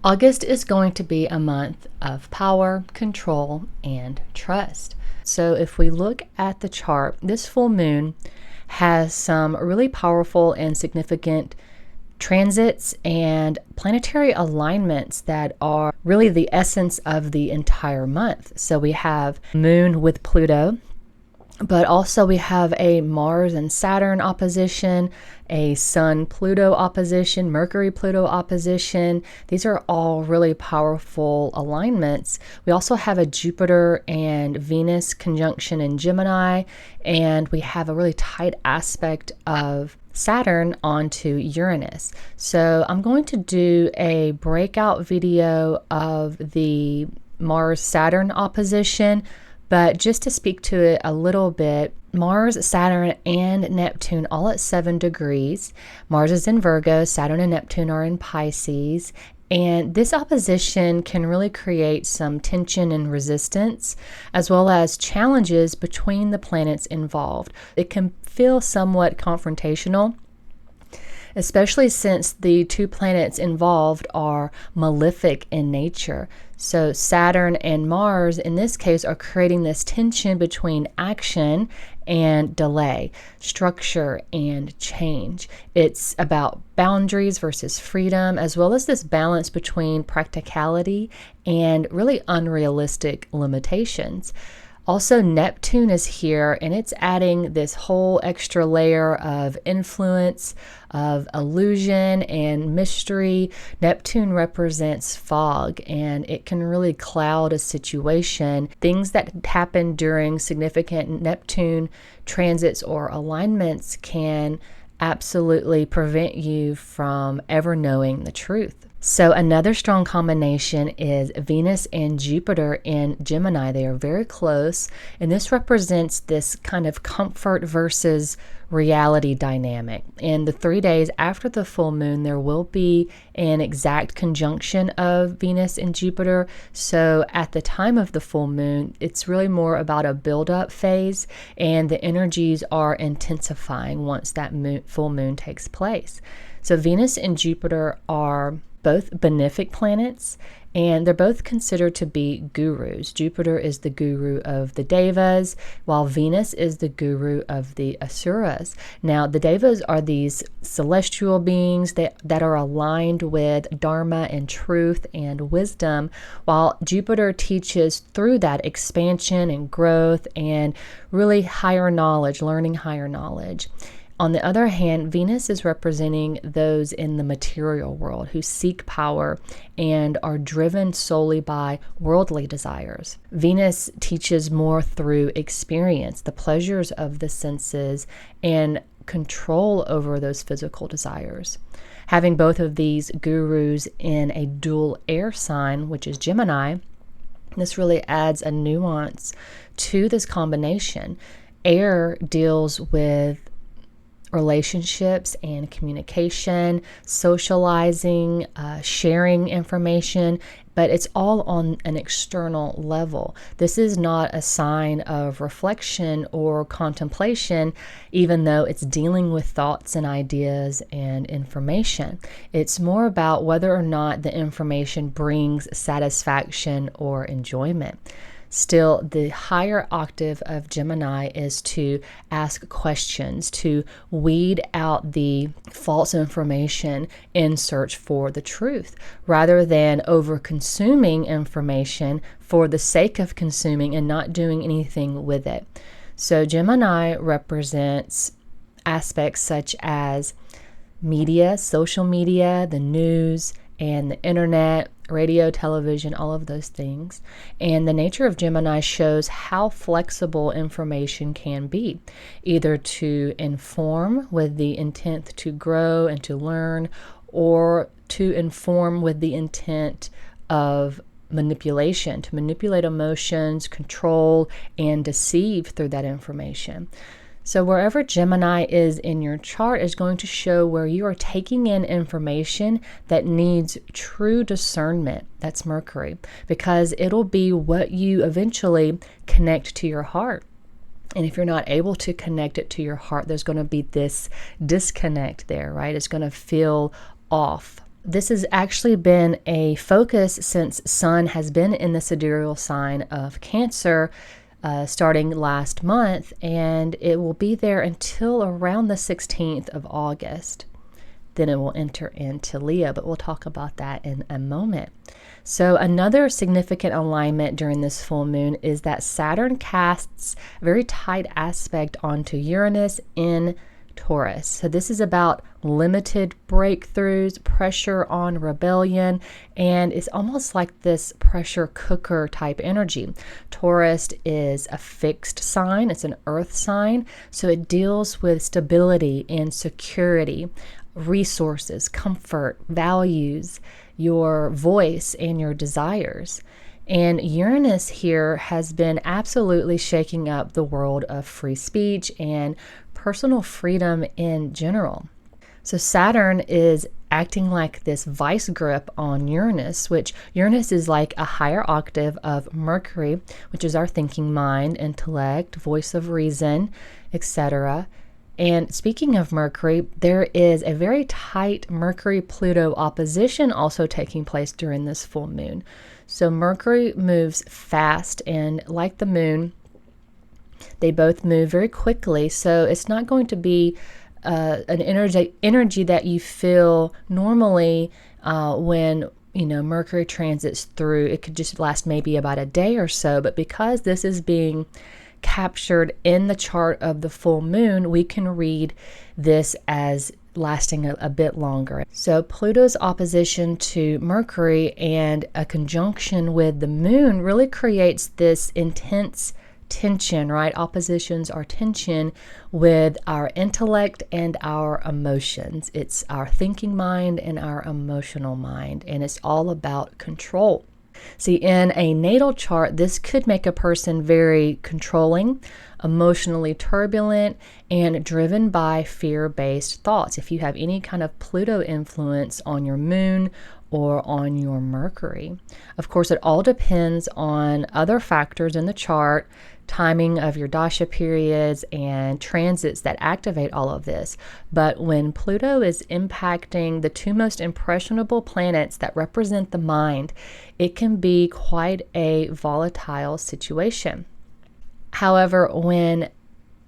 August is going to be a month of power, control, and trust. So if we look at the chart, this full moon has some really powerful and significant transits and planetary alignments that are really the essence of the entire month. So we have Moon with Pluto, but also we have a Mars and Saturn opposition, a Sun-Pluto opposition, Mercury-Pluto opposition. These are all really powerful alignments. We also have a Jupiter and Venus conjunction in Gemini, and we have a really tight aspect of Saturn onto Uranus. So I'm going to do a breakout video of the Mars-Saturn opposition. But just to speak to it a little bit, Mars, Saturn, and Neptune all at 7 degrees. Mars is in Virgo, Saturn and Neptune are in Pisces. And this opposition can really create some tension and resistance, as well as challenges between the planets involved. It can feel somewhat confrontational, especially since the two planets involved are malefic in nature. So Saturn and Mars, in this case, are creating this tension between action and delay, structure and change. It's about boundaries versus freedom, as well as this balance between practicality and really unrealistic limitations. Also, Neptune is here, and it's adding this whole extra layer of influence, of illusion and mystery. Neptune represents fog, and it can really cloud a situation. Things that happen during significant Neptune transits or alignments can absolutely prevent you from ever knowing the truth. So another strong combination is Venus and Jupiter in Gemini. They are very close, and this represents this kind of comfort versus reality dynamic. In the 3 days after the full moon, there will be an exact conjunction of Venus and Jupiter. So at the time of the full moon, it's really more about a build-up phase, and the energies are intensifying once that full moon takes place. So Venus and Jupiter are both benefic planets, and they're both considered to be gurus. Jupiter is the guru of the Devas, while Venus is the guru of the Asuras. Now, the Devas are these celestial beings that are aligned with Dharma and truth and wisdom, while Jupiter teaches through that expansion and growth and really higher knowledge, learning higher knowledge. On the other hand, Venus is representing those in the material world who seek power and are driven solely by worldly desires. Venus teaches more through experience, the pleasures of the senses, and control over those physical desires. Having both of these gurus in a dual air sign, which is Gemini, this really adds a nuance to this combination. Air deals with relationships and communication, socializing, sharing information, but it's all on an external level. This is not a sign of reflection or contemplation, even though it's dealing with thoughts and ideas and information. It's more about whether or not the information brings satisfaction or enjoyment. Still, the higher octave of Gemini is to ask questions, to weed out the false information in search for the truth, rather than over-consuming information for the sake of consuming and not doing anything with it. So Gemini represents aspects such as media, social media, the news, and the internet, radio, television, all of those things. And the nature of Gemini shows how flexible information can be, either to inform with the intent to grow and to learn, or to inform with the intent of manipulation, to manipulate emotions, control, and deceive through that information. So wherever Gemini is in your chart is going to show where you are taking in information that needs true discernment. That's Mercury, because it'll be what you eventually connect to your heart. And if you're not able to connect it to your heart, there's going to be this disconnect there, right? It's going to feel off. this has actually been a focus since Sun has been in the sidereal sign of Cancer starting last month, and it will be there until around the 16th of August. Then it will enter into Leo, but we'll talk about that in a moment. So another significant alignment during this full moon is that Saturn casts a very tight aspect onto Uranus in Taurus. So this is about limited breakthroughs, pressure on rebellion, and it's almost like this pressure cooker type energy. Taurus is a fixed sign, it's an earth sign, so it deals with stability and security, resources, comfort, values, your voice, and your desires. And Uranus here has been absolutely shaking up the world of free speech and personal freedom in general. So Saturn is acting like this vice grip on Uranus, which Uranus is like a higher octave of Mercury, which is our thinking mind, intellect, voice of reason, etc. And speaking of Mercury, there is a very tight Mercury-Pluto opposition also taking place during this full moon. So Mercury moves fast, and like the moon, they both move very quickly. So it's not going to be an energy that you feel normally when Mercury transits through. It could just last maybe about a day or so, but because this is being captured in the chart of the full moon, we can read this as lasting a bit longer. So Pluto's opposition to Mercury and a conjunction with the moon really creates this intense tension, right? Oppositions are tension with our intellect and our emotions. It's our thinking mind and our emotional mind, and it's all about control. See, in a natal chart, this could make a person very controlling, emotionally turbulent, and driven by fear-based thoughts. If you have any kind of Pluto influence on your moon or on your Mercury. Of course, it all depends on other factors in the chart, timing of your dasha periods and transits that activate all of this. But when Pluto is impacting the two most impressionable planets that represent the mind, it can be quite a volatile situation. However, when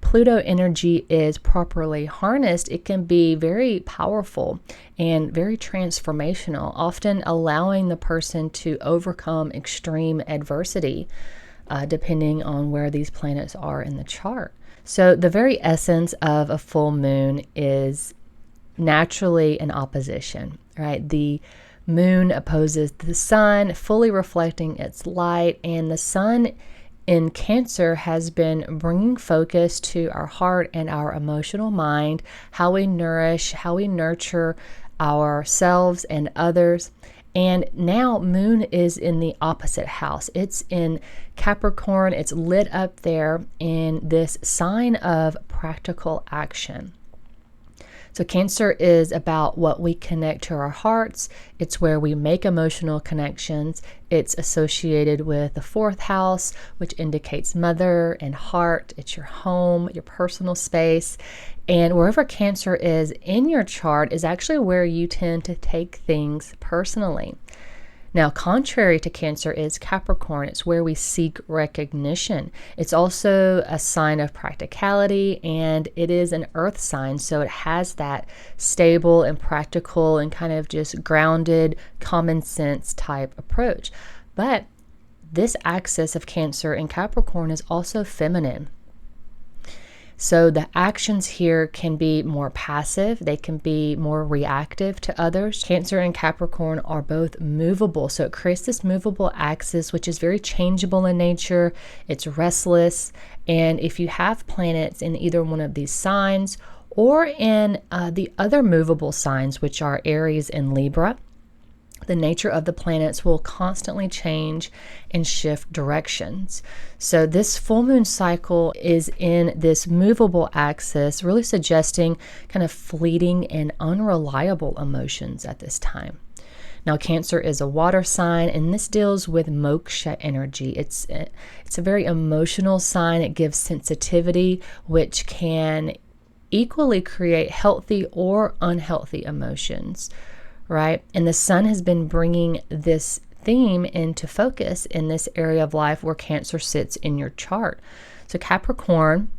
Pluto energy is properly harnessed, it can be very powerful and very transformational, often allowing the person to overcome extreme adversity, depending on where these planets are in the chart. So the very essence of a full moon is naturally an opposition, right? The moon opposes the sun, fully reflecting its light, and the sun in Cancer has been bringing focus to our heart and our emotional mind, how we nourish, how we nurture ourselves and others. And now moon is in the opposite house. It's in Capricorn. It's lit up there in this sign of practical action. So Cancer is about what we connect to our hearts. It's where we make emotional connections. It's associated with the fourth house, which indicates mother and heart. It's your home, your personal space. And wherever Cancer is in your chart is actually where you tend to take things personally. Now, contrary to Cancer is Capricorn. It's where we seek recognition. It's also a sign of practicality, and it is an earth sign, so it has that stable and practical and kind of just grounded, common sense type approach. But this axis of Cancer and Capricorn is also feminine. So the actions here can be more passive, they can be more reactive to others. Cancer and Capricorn are both movable, so it creates this movable axis which is very changeable in nature. It's restless, and if you have planets in either one of these signs or in the other movable signs, which are Aries and Libra, the nature of the planets will constantly change and shift directions. So this full moon cycle is in this movable axis, really suggesting kind of fleeting and unreliable emotions at this time. Now, Cancer is a water sign, and this deals with moksha energy. It's a very emotional sign. It gives sensitivity, which can equally create healthy or unhealthy emotions. right? And the sun has been bringing this theme into focus in this area of life where Cancer sits in your chart. So Capricorn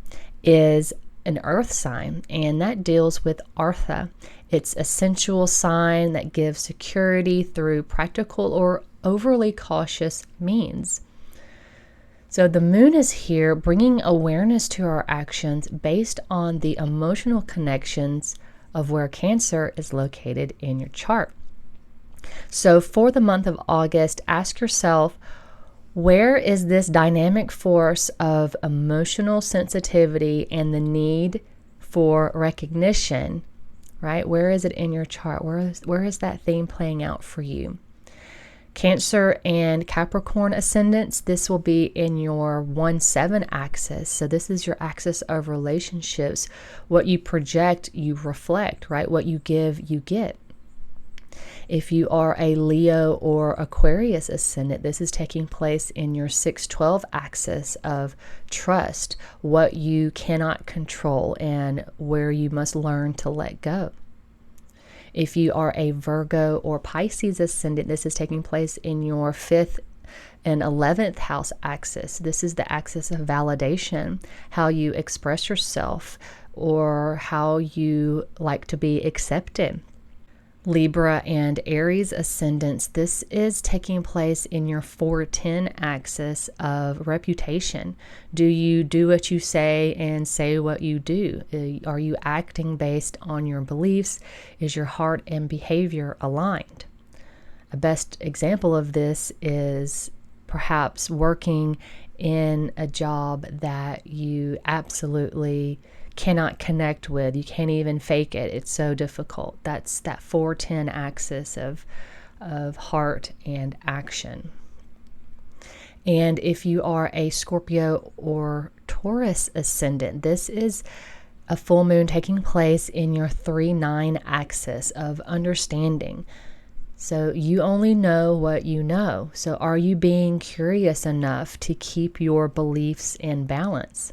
is an earth sign, and that deals with Artha. It's a sensual sign that gives security through practical or overly cautious means. So the moon is here bringing awareness to our actions based on the emotional connections of where Cancer is located in your chart. So for the month of August, ask yourself, where is this dynamic force of emotional sensitivity and the need for recognition, right? Where is it in your chart? Where is that theme playing out for you? Cancer and Capricorn ascendants, this will be in your 1-7 axis. So this is your axis of relationships. What you project, you reflect, right? What you give, you get. If you are a Leo or Aquarius ascendant, this is taking place in your 6-12 axis of trust, what you cannot control and where you must learn to let go. If you are a Virgo or Pisces ascendant, this is taking place in your 5th and 11th house axis. This is the axis of validation, how you express yourself or how you like to be accepted. Libra and Aries ascendants, this is taking place in your 4-10 axis of reputation. Do you do what you say and say what you do? Are you acting based on your beliefs? Is your heart and behavior aligned? A best example of this is perhaps working in a job that you absolutely cannot connect with. You can't even fake it. It's so difficult. That's that 4-10 axis of heart and action. And if you are a Scorpio or Taurus ascendant, this is a full moon taking place in your 3-9 axis of understanding. So you only know what you know. So are you being curious enough to keep your beliefs in balance?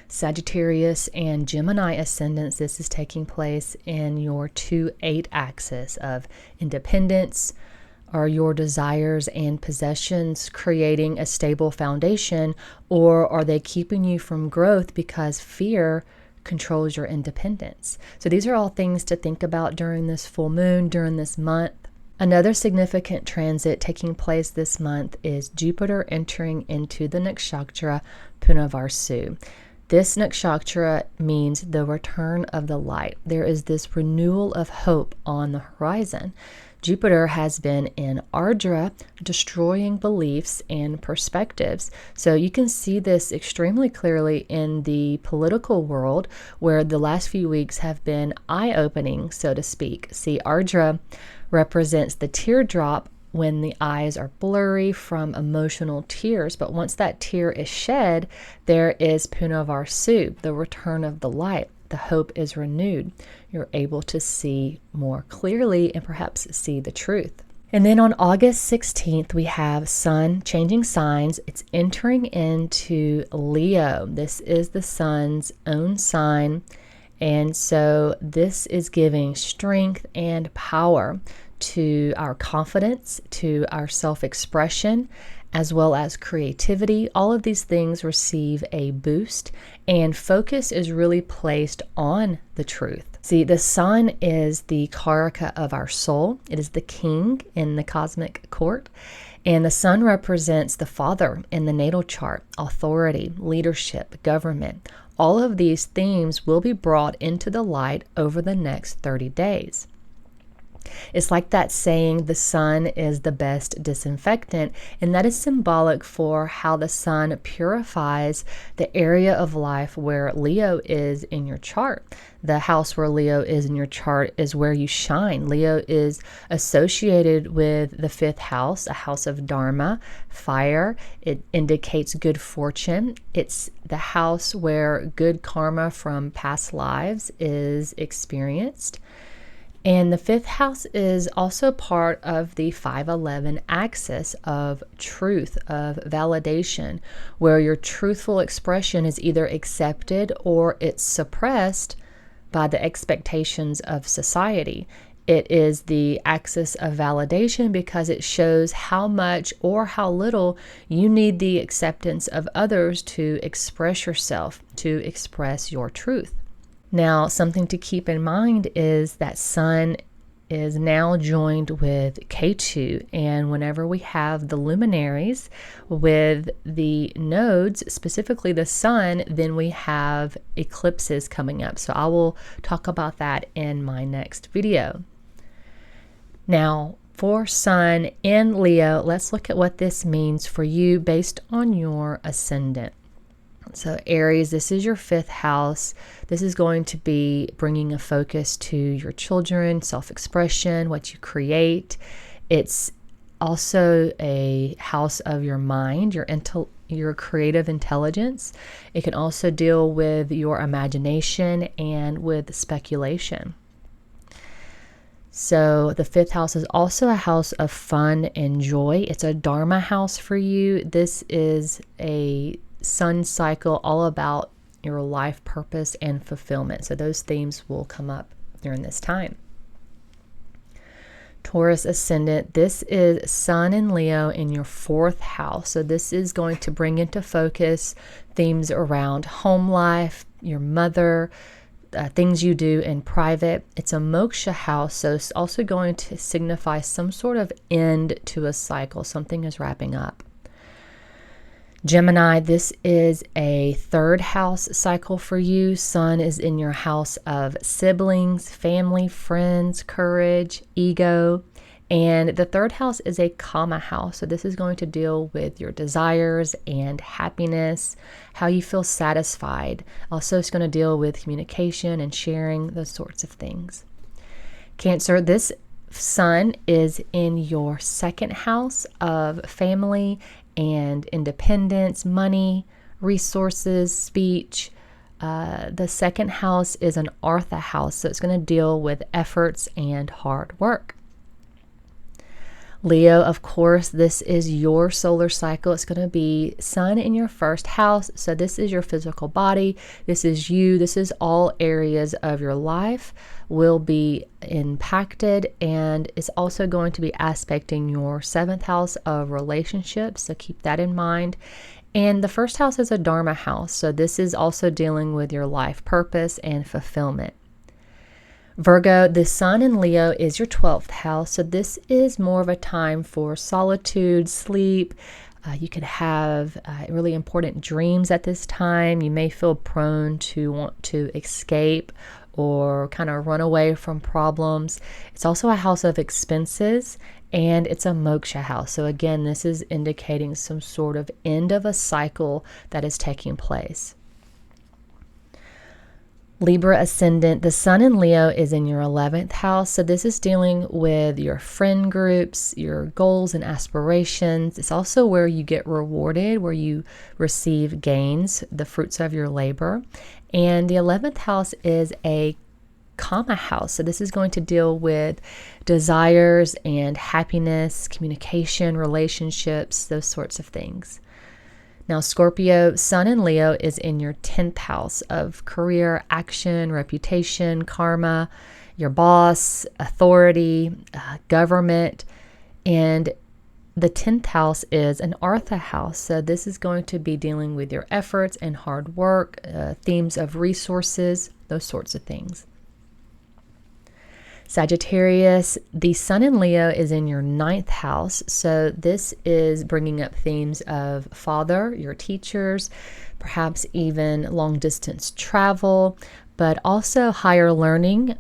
Sagittarius and Gemini ascendants, this is taking place in your 2-8 axis of independence. Are your desires and possessions creating a stable foundation, or are they keeping you from growth because fear controls your independence? So these are all things to think about during this full moon, during this month. Another significant transit taking place this month is Jupiter entering into the nakshatra Punavarsu. This nakshatra means the return of the light. There is this renewal of hope on the horizon. Jupiter has been in Ardra, destroying beliefs and perspectives. So you can see this extremely clearly in the political world, where the last few weeks have been eye-opening, so to speak. See, Ardra represents the teardrop when the eyes are blurry from emotional tears. But once that tear is shed, there is Punavarsu, the return of the light. The hope is renewed. You're able to see more clearly and perhaps see the truth. And then on August 16th, we have Sun changing signs. It's entering into Leo. This is the Sun's own sign. And so this is giving strength and power to our confidence, to our self-expression, as well as creativity. All of these things receive a boost, and focus is really placed on the truth. See, the sun is the karaka of our soul. It is the king in the cosmic court, and the sun represents the father in the natal chart, authority, leadership, government. All of these themes will be brought into the light over the next 30 days. It's like that saying, the sun is the best disinfectant, and that is symbolic for how the sun purifies the area of life where Leo is in your chart. The house where Leo is in your chart is where you shine. Leo is associated with the 5th house, a house of Dharma, fire. It indicates good fortune. It's the house where good karma from past lives is experienced. And the 5th house is also part of the 5-11 axis of truth, of validation, where your truthful expression is either accepted or it's suppressed by the expectations of society. It is the axis of validation because it shows how much or how little you need the acceptance of others to express yourself, to express your truth. Now, something to keep in mind is that Sun is now joined with K2, and whenever we have the luminaries with the nodes, specifically the Sun, then we have eclipses coming up. So I will talk about that in my next video. Now, for Sun in Leo, let's look at what this means for you based on your ascendant. So Aries, this is your 5th house. This is going to be bringing a focus to your children, self-expression, what you create. It's also a house of your mind, your creative intelligence. It can also deal with your imagination and with speculation. So the 5th house is also a house of fun and joy. It's a Dharma house for you. This is a Sun cycle all about your life purpose and fulfillment. So those themes will come up during this time. Taurus ascendant, this is Sun in Leo in your 4th house. So this is going to bring into focus themes around home life, your mother, things you do in private. It's a moksha house, so it's also going to signify some sort of end to a cycle. Something is wrapping up. Gemini, this is a 3rd house cycle for you. Sun is in your house of siblings, family, friends, courage, ego. And the 3rd house is a Kama house. So this is going to deal with your desires and happiness, how you feel satisfied. Also, it's going to deal with communication and sharing, those sorts of things. Cancer, this Sun is in your 2nd house of family and independence, money, resources, speech. The 2nd house is an Artha house, so it's going to deal with efforts and hard work. Leo, of course, this is your solar cycle. It's going to be Sun in your 1st house. So this is your physical body. This is you. This is all areas of your life will be impacted, and it's also going to be aspecting your 7th house of relationships. So keep that in mind. And the 1st house is a Dharma house. So this is also dealing with your life purpose and fulfillment. Virgo, the Sun in Leo is your 12th house. So this is more of a time for solitude, sleep. You could have really important dreams at this time. You may feel prone to want to escape or kind of run away from problems. It's also a house of expenses, and it's a moksha house. So again, this is indicating some sort of end of a cycle that is taking place. Libra ascendant, the Sun in Leo is in your 11th house. So this is dealing with your friend groups, your goals and aspirations. It's also where you get rewarded, where you receive gains, the fruits of your labor. And the 11th house is a Kama house. So this is going to deal with desires and happiness, communication, relationships, those sorts of things. Now, Scorpio, Sun in Leo is in your 10th house of career, action, reputation, karma, your boss, authority, government. And the 10th house is an Artha house. So this is going to be dealing with your efforts and hard work, themes of resources, those sorts of things. Sagittarius, the Sun in Leo is in your 9th house. So this is bringing up themes of father, your teachers, perhaps even long distance travel, but also higher learning,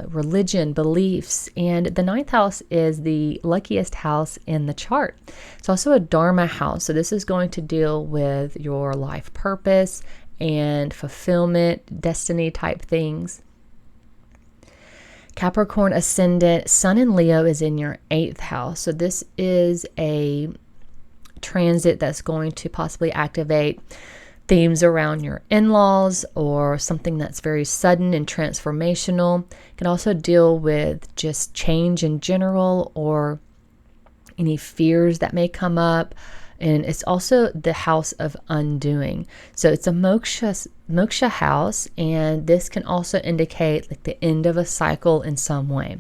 religion, beliefs. And the 9th house is the luckiest house in the chart. It's also a Dharma house. So this is going to deal with your life purpose and fulfillment, destiny type things. Capricorn ascendant, Sun in Leo is in your 8th house. So this is a transit that's going to possibly activate themes around your in-laws or something that's very sudden and transformational. It can also deal with just change in general or any fears that may come up. And it's also the house of undoing. So it's a moksha house, and this can also indicate like the end of a cycle in some way.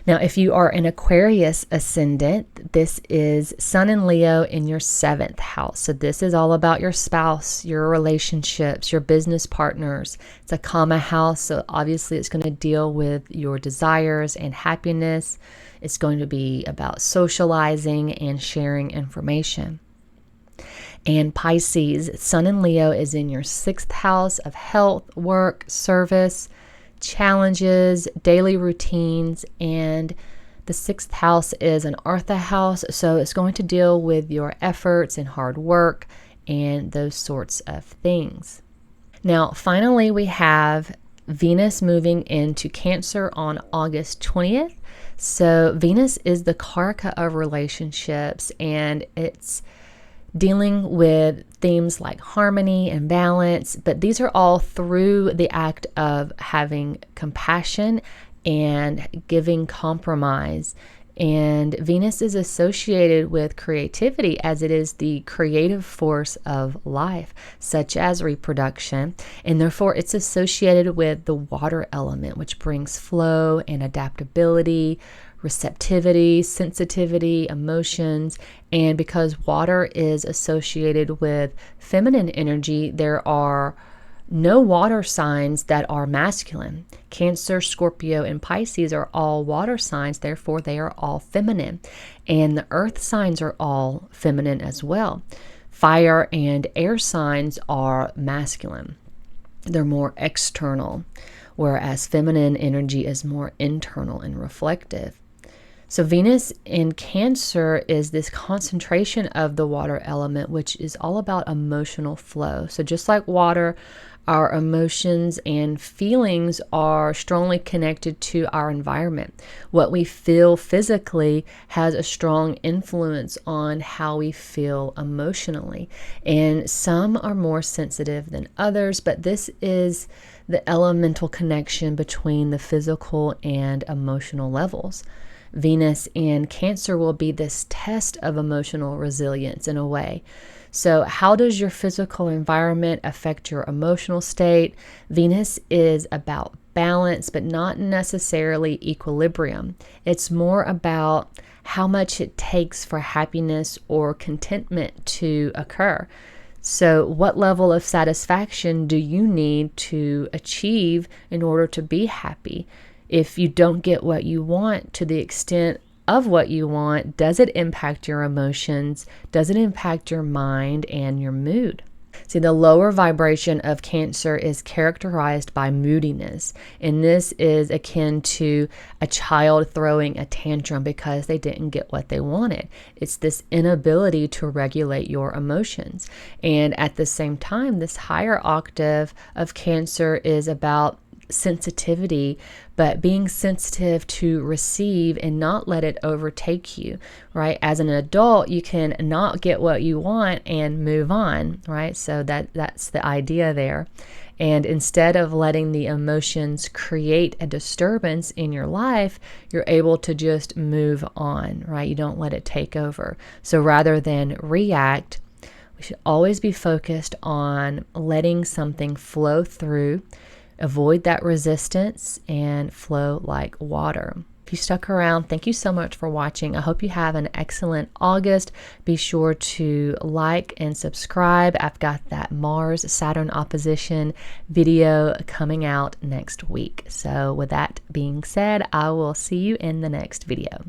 Now, if you are an Aquarius ascendant, this is Sun and Leo in your 7th house. So this is all about your spouse, your relationships, your business partners. It's a Kama house, so obviously it's going to deal with your desires and happiness. It's going to be about socializing and sharing information. And Pisces, Sun and Leo is in your 6th house of health, work, service, challenges, daily routines, and the 6th house is an Artha house, so it's going to deal with your efforts and hard work and those sorts of things. Now, finally, we have Venus moving into Cancer on August 20th. So Venus is the Karaka of relationships, and it's dealing with themes like harmony and balance, but these are all through the act of having compassion and giving compromise. And Venus is associated with creativity, as it is the creative force of life, such as reproduction, and therefore it's associated with the water element, which brings flow and adaptability, receptivity, sensitivity, emotions. And because water is associated with feminine energy, there are no water signs that are masculine. Cancer, Scorpio, and Pisces are all water signs, therefore they are all feminine. And the earth signs are all feminine as well. Fire and air signs are masculine. They're more external, whereas feminine energy is more internal and reflective. So Venus in Cancer is this concentration of the water element, which is all about emotional flow. So just like water, our emotions and feelings are strongly connected to our environment. What we feel physically has a strong influence on how we feel emotionally. And some are more sensitive than others, but this is the elemental connection between the physical and emotional levels. Venus in Cancer will be this test of emotional resilience in a way. So how does your physical environment affect your emotional state? Venus is about balance, but not necessarily equilibrium. It's more about how much it takes for happiness or contentment to occur. So what level of satisfaction do you need to achieve in order to be happy? If you don't get what you want to the extent of what you want, does it impact your emotions? Does it impact your mind and your mood? See, the lower vibration of Cancer is characterized by moodiness, and this is akin to a child throwing a tantrum because they didn't get what they wanted. It's this inability to regulate your emotions. And at the same time, this higher octave of Cancer is about sensitivity, but being sensitive to receive and not let it overtake you, right? As an adult, you can not get what you want and move on, right? So that's the idea there. And instead of letting the emotions create a disturbance in your life, you're able to just move on, right? You don't let it take over. So rather than react, we should always be focused on letting something flow through. Avoid that resistance and flow like water. If you stuck around, thank you so much for watching. I hope you have an excellent August. Be sure to like and subscribe. I've got that Mars-Saturn opposition video coming out next week. So with that being said, I will see you in the next video.